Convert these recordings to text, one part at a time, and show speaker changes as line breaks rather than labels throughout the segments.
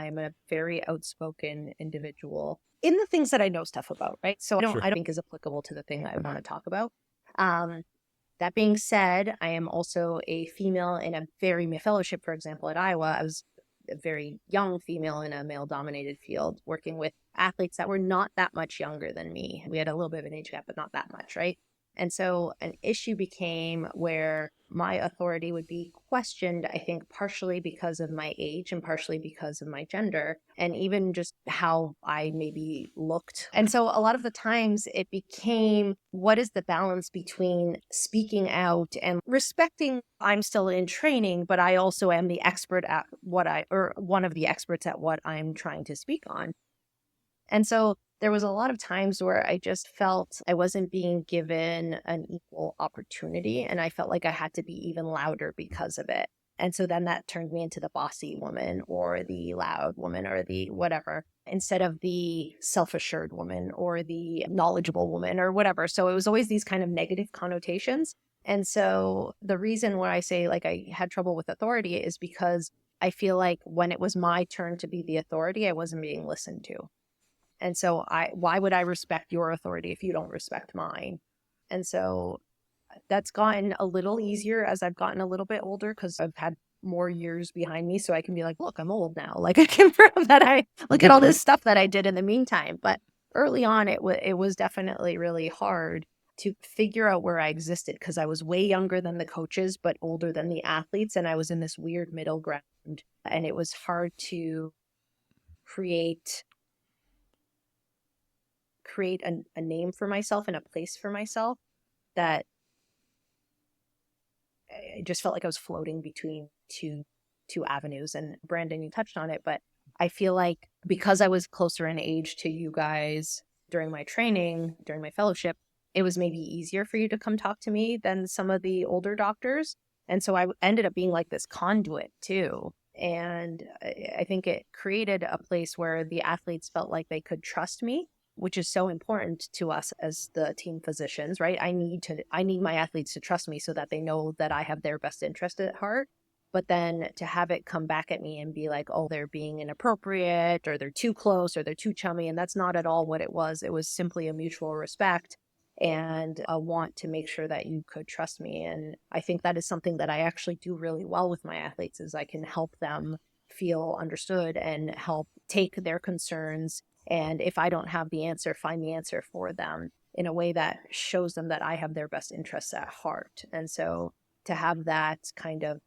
I am a very outspoken individual in the things that I know stuff about, right? So
Sure.
I don't think is applicable to the thing that I want to talk about. Um, that being said, I am also a female in a very male fellowship, for example, at Iowa. I was a very young female in a male dominated field working with athletes that were not that much younger than me. We had a little bit of an age gap, but not that much, right? And so an issue became where my authority would be questioned, I think, partially because of my age and partially because of my gender, and even just how I maybe looked. And so a lot of the times it became, what is the balance between speaking out and respecting I'm still in training, but I also am the expert at or one of the experts at what I'm trying to speak on. And so there was a lot of times where I just felt I wasn't being given an equal opportunity, and I felt like I had to be even louder because of it. And so then that turned me into the bossy woman or the loud woman or the whatever, instead of the self-assured woman or the knowledgeable woman or whatever. So it was always these kind of negative connotations. And so the reason why I say like I had trouble with authority is because I feel like when it was my turn to be the authority, I wasn't being listened to. And so why would I respect your authority if you don't respect mine? And so that's gotten a little easier as I've gotten a little bit older because I've had more years behind me. So I can be like, look, I'm old now. Like I can prove that I look at all this stuff that I did in the meantime. But early on, it was definitely really hard to figure out where I existed because I was way younger than the coaches, but older than the athletes. And I was in this weird middle ground. And it was hard to create a name for myself and a place for myself that I just felt like I was floating between two avenues. And Brandon, you touched on it, but I feel like because I was closer in age to you guys during my training, during my fellowship, it was maybe easier for you to come talk to me than some of the older doctors. And so I ended up being like this conduit too. And I think it created a place where the athletes felt like they could trust me, which is so important to us as the team physicians, right? I need my athletes to trust me so that they know that I have their best interest at heart. But then to have it come back at me and be like, oh, they're being inappropriate or they're too close or they're too chummy. And that's not at all what it was. It was simply a mutual respect and a want to make sure that you could trust me. And I think that is something that I actually do really well with my athletes is I can help them feel understood and help take their concerns. And if I don't have the answer, find the answer for them in a way that shows them that I have their best interests at heart. And so to have that kind of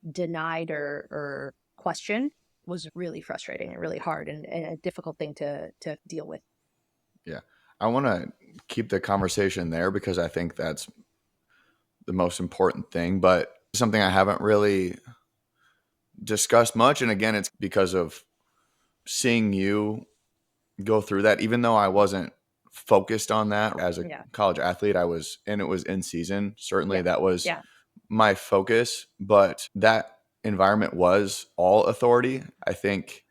denied or questioned was really frustrating and really hard and a difficult thing to deal with.
Yeah. I want to keep the conversation there because I think that's the most important thing, but something I haven't really discussed much. And again, it's because of seeing you go through that, even though I wasn't focused on that as a
Yeah.
college athlete, and it was in season. Certainly
Yeah.
that was
Yeah.
my focus, but that environment was all authority. I think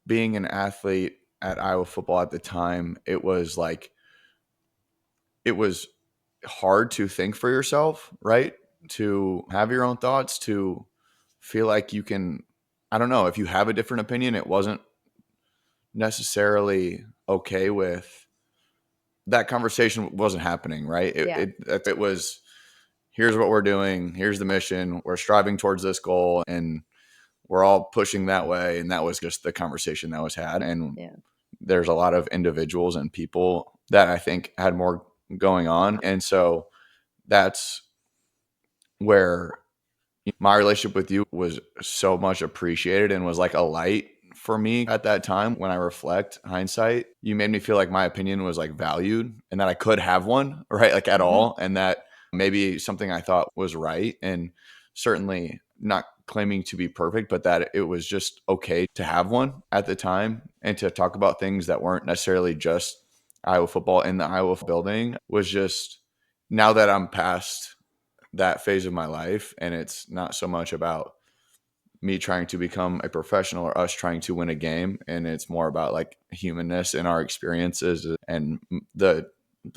being an athlete at Iowa football at the time, it was hard to think for yourself, right? To have your own thoughts, to feel like you can, I don't know, if you have a different opinion, it wasn't necessarily okay with that conversation wasn't happening, right?
Yeah.
It was, here's what we're doing, here's the mission, we're striving towards this goal, and we're all pushing that way. And that was just the conversation that was had. And
Yeah.
there's a lot of individuals and people that I think had more going on. And so that's where my relationship with you was so much appreciated and was like a light for me at that time. When I reflect hindsight, you made me feel like my opinion was like valued and that I could have one, right? Like at
Mm-hmm.
all. And that maybe something I thought was right. And certainly not claiming to be perfect, but that it was just okay to have one at the time and to talk about things that weren't necessarily just Iowa football in the Iowa building was just, now that I'm past that phase of my life and it's not so much about me trying to become a professional or us trying to win a game, and it's more about like humanness in our experiences and the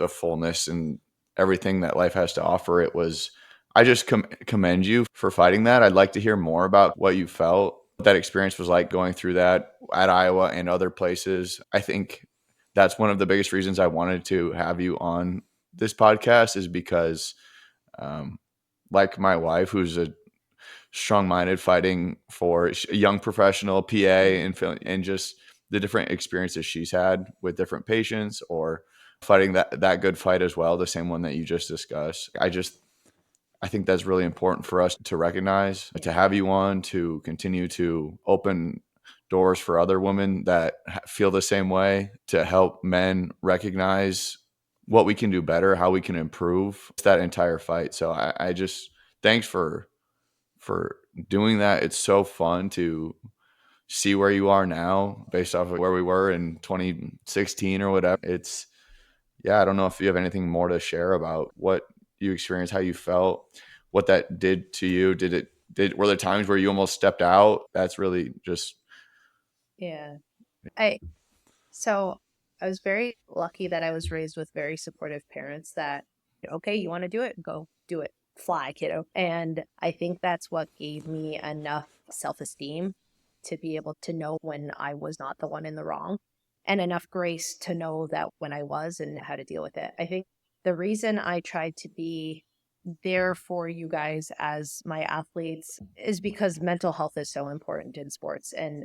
fullness and everything that life has to offer. It was, I just commend you for fighting that. I'd like to hear more about what you felt, what that experience was like going through that at Iowa and other places. I think that's one of the biggest reasons I wanted to have you on this podcast is because, um, like my wife, who's a strong-minded fighting for a young professional PA and just the different experiences she's had with different patients or fighting that good fight as well, the same one that you just discussed. I think that's really important for us to recognize, to have you on, to continue to open doors for other women that feel the same way, to help men recognize what we can do better, how we can improve that entire fight. So I just thanks for doing that. It's so fun to see where you are now based off of where we were in 2016 or whatever. It's yeah, I don't know if you have anything more to share about what you experienced, how you felt, what that did to you. Were there times where you almost stepped out? That's really just
Yeah. I So I was very lucky that I was raised with very supportive parents that, okay, you want to do it, go do it. Fly, kiddo. And I think that's what gave me enough self-esteem to be able to know when I was not the one in the wrong and enough grace to know that when I was and how to deal with it. I think the reason I tried to be there for you guys as my athletes is because mental health is so important in sports, and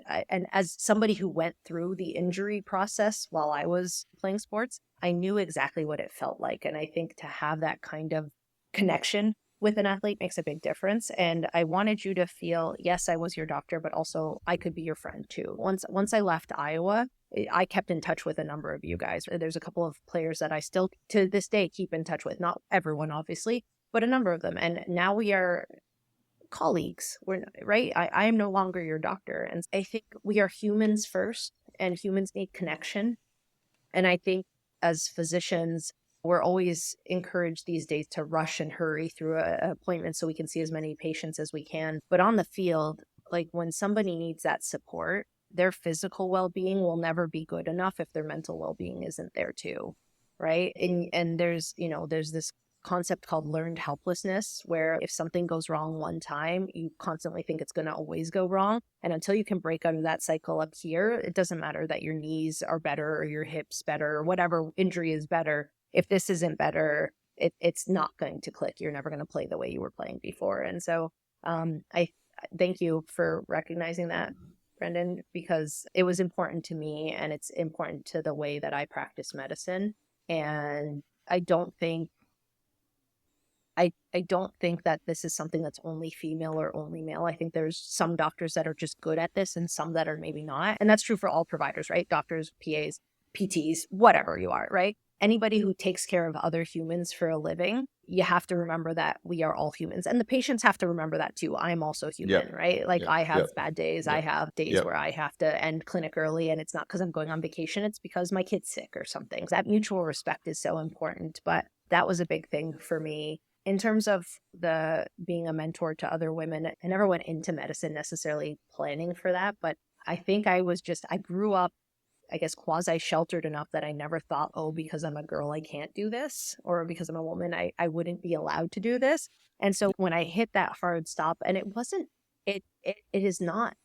as somebody who went through the injury process while I was playing sports, I knew exactly what it felt like, and I think to have that kind of connection with an athlete makes a big difference. And I wanted you to feel, yes, I was your doctor, but also I could be your friend too. Once I left Iowa, I kept in touch with a number of you guys. There's a couple of players that I still to this day keep in touch with, not everyone obviously, but a number of them. And now we are colleagues. We're right. I am no longer your doctor. And I think we are humans first, and humans need connection. And I think as physicians, we're always encouraged these days to rush and hurry through an appointment so we can see as many patients as we can. But on the field, like when somebody needs that support, their physical well-being will never be good enough if their mental well-being isn't there too. Right. And there's, there's this concept called learned helplessness, where if something goes wrong one time, you constantly think it's going to always go wrong. And until you can break out of that cycle up here, it doesn't matter that your knees are better or your hips better or whatever injury is better. If this isn't better, it's not going to click. You're never going to play the way you were playing before. And so I thank you for recognizing that, Brendan, because it was important to me and it's important to the way that I practice medicine. And I don't think I don't think that this is something that's only female or only male. I think there's some doctors that are just good at this and some that are maybe not. And that's true for all providers, right? Doctors, PAs, PTs, whatever you are, right? Anybody who takes care of other humans for a living, you have to remember that we are all humans. And the patients have to remember that too. I'm also
yep,
human, right? Like
yep,
I have
yep,
bad days. I
yep,
have days
yep.
where I have to end clinic early, and it's not because I'm going on vacation. It's because my kid's sick or something. That mutual respect is so important. But that was a big thing for me in terms of the being a mentor to other women. I never went into medicine necessarily planning for that, but I think I grew up, I guess, quasi sheltered enough that I never thought, oh, because I'm a girl, I can't do this, or because I'm a woman, I wouldn't be allowed to do this. And so when I hit that hard stop, and it is not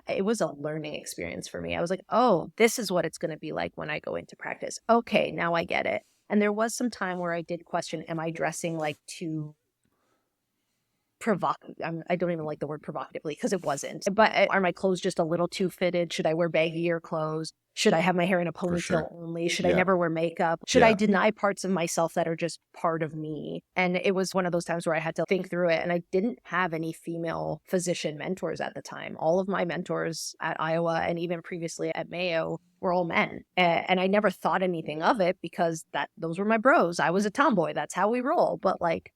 it was a learning experience for me. I was like, oh, this is what it's going to be like when I go into practice. Okay, now I get it. And there was some time where I did question, am I dressing like too I don't even like the word provocatively because it wasn't. But are my clothes just a little too fitted? Should I wear baggier clothes? Should I have my hair in a
For
ponytail
sure.
only? Should I
Yeah,
never wear makeup? Should I
yeah.
deny parts of myself that are just part of me? And it was one of those times where I had to think through it. And I didn't have any female physician mentors at the time. All of my mentors at Iowa and even previously at Mayo were all men. And I never thought anything of it because those were my bros. I was a tomboy. That's how we roll. But like,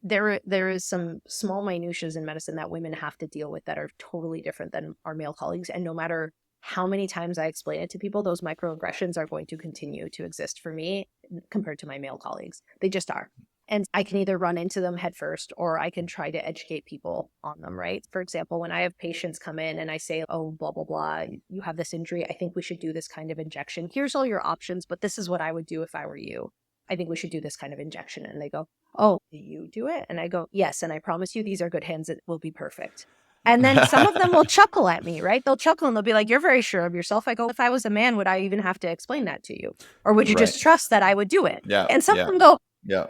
there is some small minutiae in medicine that women have to deal with that are totally different than our male colleagues. And no matter how many times I explain it to people, those microaggressions are going to continue to exist for me compared to my male colleagues. They just are. And I can either run into them head first or I can try to educate people on them, right? For example, when I have patients come in and I say, oh, blah, blah, blah, you have this injury. I think we should do this kind of injection. Here's all your options, but this is what I would do if I were you. I think we should do this kind of injection. And they go, oh, do you do it? And I go, yes. And I promise you, these are good hands. It will be perfect. And then some of them will chuckle at me, right? They'll chuckle and they'll be like, you're very sure of yourself. I go, if I was a man, would I even have to explain that to you? Or would you
Right.
just trust that I would do it?
Yeah.
And some
Yeah.
of them go,
Yeah.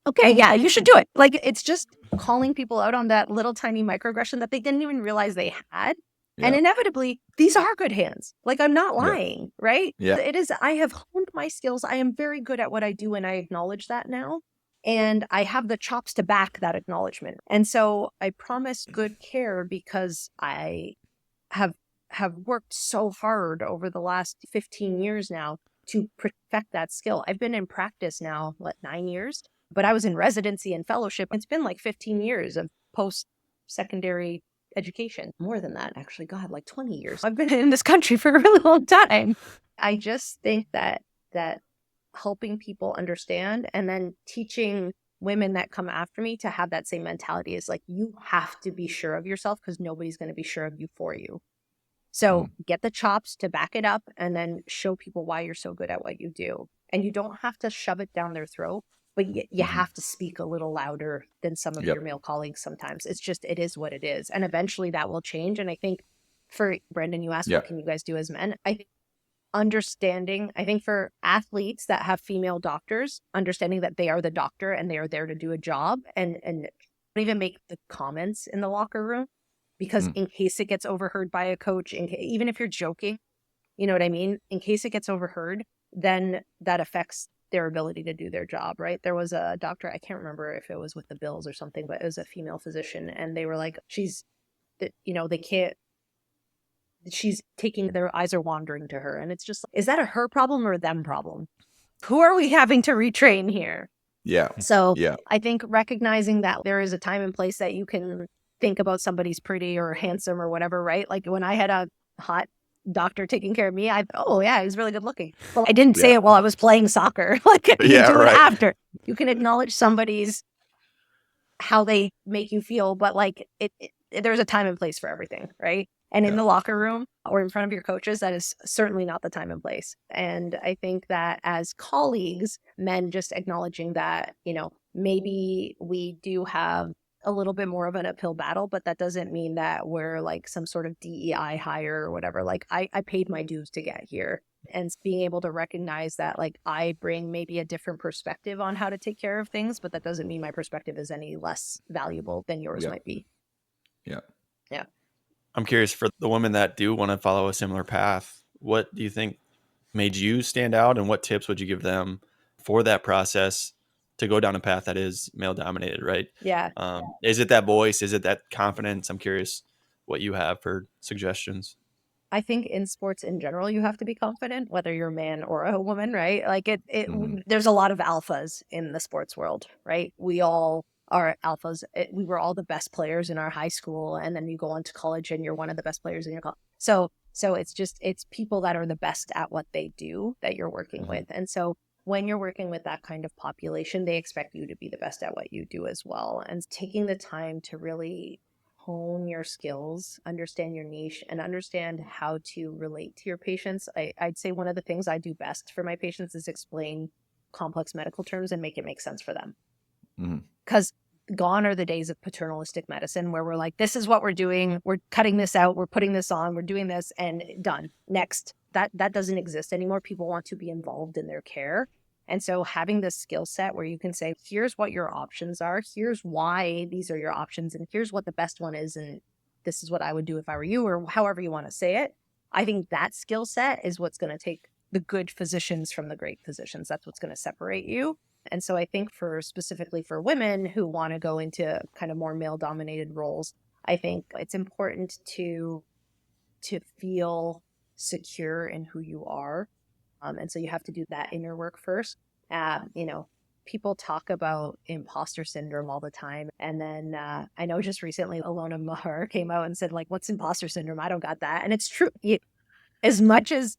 okay, yeah, you should do it. Like, it's just calling people out on that little tiny microaggression that they didn't even realize they had. And
Yeah.
inevitably, these are good hands. Like, I'm not
Yeah.
lying, right?
Yeah.
It is, I have honed my skills. I am very good at what I do, and I acknowledge that now. And I have the chops to back that acknowledgement. And so I promise good care because I have worked so hard over the last 15 years now to perfect that skill. I've been in practice now, 9 years? But I was in residency and fellowship. It's been like 15 years of post-secondary education. More than that, actually. God, like 20 years. I've been in this country for a really long time. I just think that helping people understand and then teaching women that come after me to have that same mentality is like, you have to be sure of yourself because nobody's going to be sure of you for you. So get the chops to back it up and then show people why you're so good at what you do. And you don't have to shove it down their throat, but you have to speak a little louder than some of your male colleagues sometimes. It's just, it is what it is. And eventually that will change. And I think for Brendan, you asked, what can you guys do as men? I think understanding, I think for athletes that have female doctors, understanding that they are the doctor and they are there to do a job and don't even make the comments in the locker room. Because in case it gets overheard by a coach, even if you're joking, you know what I mean? In case it gets overheard, then that affects their ability to do their job, right? There was a doctor, I can't remember if it was with the Bills or something, but it was a female physician. And they were like, they can't, she's taking, their eyes are wandering to her. And it's just, is that a her problem or a them problem? Who are we having to retrain here?
Yeah.
So I think recognizing that there is a time and place that you can think about somebody's pretty or handsome or whatever, right? Like when I had a hot doctor taking care of me, I thought, oh yeah, he was really good looking. Well, I didn't say it while I was playing soccer. Like you do it after. You can acknowledge somebody's, how they make you feel, but like there's a time and place for everything, right? And in the locker room or in front of your coaches, that is certainly not the time and place. And I think that as colleagues, men just acknowledging that, maybe we do have a little bit more of an uphill battle, but that doesn't mean that we're like some sort of DEI hire or whatever. Like I paid my dues to get here, and being able to recognize that like I bring maybe a different perspective on how to take care of things, but that doesn't mean my perspective is any less valuable than yours might be.
Yeah.
I'm curious, for the women that do want to follow a similar path, what do you think made you stand out, and what tips would you give them for that process to go down a path that is male dominated, right?
Yeah.
Is it that voice? Is it that confidence? I'm curious what you have for suggestions.
I think in sports in general, you have to be confident, whether you're a man or a woman, right? Like there's a lot of alphas in the sports world, right? We all are alphas. We were all the best players in our high school, and then you go on to college and you're one of the best players in your college. So it's people that are the best at what they do that you're working with. And so when you're working with that kind of population, they expect you to be the best at what you do as well. And taking the time to really hone your skills, understand your niche, and understand how to relate to your patients. I'd say one of the things I do best for my patients is explain complex medical terms and make it make sense for them. Because gone are the days of paternalistic medicine where we're like, this is what we're doing. We're cutting this out. We're putting this on. We're doing this and done. Next. That doesn't exist anymore. People want to be involved in their care. And so having this skill set where you can say, here's what your options are. Here's why these are your options. And here's what the best one is. And this is what I would do if I were you, or however you want to say it. I think that skill set is what's going to take the good physicians from the great physicians. That's what's going to separate you. And so I think specifically for women who want to go into kind of more male dominated roles, I think it's important to feel secure in who you are. And so you have to do that inner work first. People talk about imposter syndrome all the time. And then I know just recently Alona Mahar came out and said, like, what's imposter syndrome? I don't got that. And it's true. As much as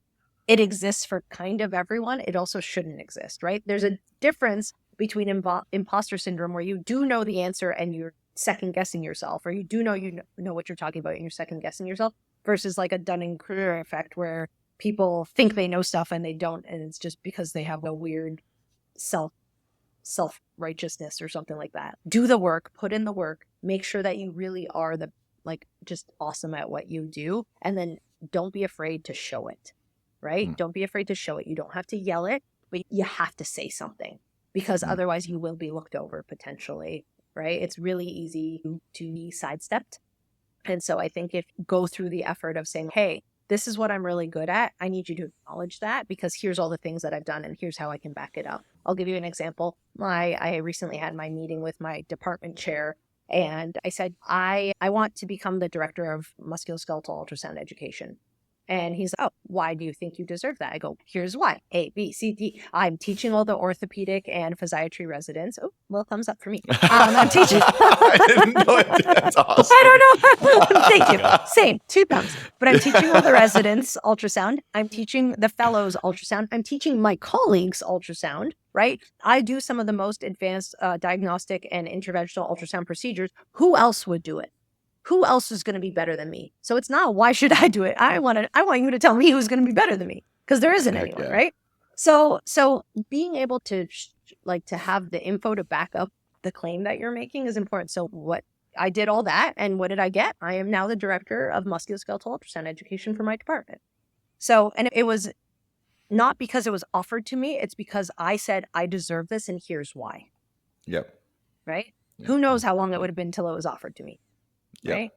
it exists for kind of everyone, it also shouldn't exist, right? There's a difference between imposter syndrome where you do know the answer and you're second guessing yourself, or you do know know what you're talking about and you're second guessing yourself, versus like a Dunning-Kruger effect where people think they know stuff and they don't, and it's just because they have a weird self-righteousness or something like that. Do the work, put in the work, make sure that you really are just awesome at what you do. And then don't be afraid to show it, right? Don't be afraid to show it. You don't have to yell it, but you have to say something, because otherwise you will be looked over potentially, right? It's really easy to be sidestepped. And so I think if you go through the effort of saying, hey, this is what I'm really good at, I need you to acknowledge that, because here's all the things that I've done and here's how I can back it up. I'll give you an example. I recently had my meeting with my department chair, and I said, I want to become the director of musculoskeletal ultrasound education. And he's like, oh, why do you think you deserve that? I go, here's why. A, B, C, D. I'm teaching all the orthopedic and physiatry residents. Oh, well, thumbs up for me. I'm teaching.
I didn't know it. That's awesome.
I don't know. Thank you. Same, 2 thumbs. But I'm teaching all the residents ultrasound. I'm teaching the fellows ultrasound. I'm teaching my colleagues ultrasound, right? I do some of the most advanced diagnostic and interventional ultrasound procedures. Who else would do it? Who else is going to be better than me? So it's not, why should I do it? I want you to tell me who's going to be better than me, because there isn't anyone, right? So being able to to have the info to back up the claim that you're making is important. So what I did all that, and what did I get? I am now the director of musculoskeletal ultrasound education for my department. So, and it was not because it was offered to me, it's because I said I deserve this and here's why.
Yep.
Right? Who knows how long it would have been till it was offered to me. Right?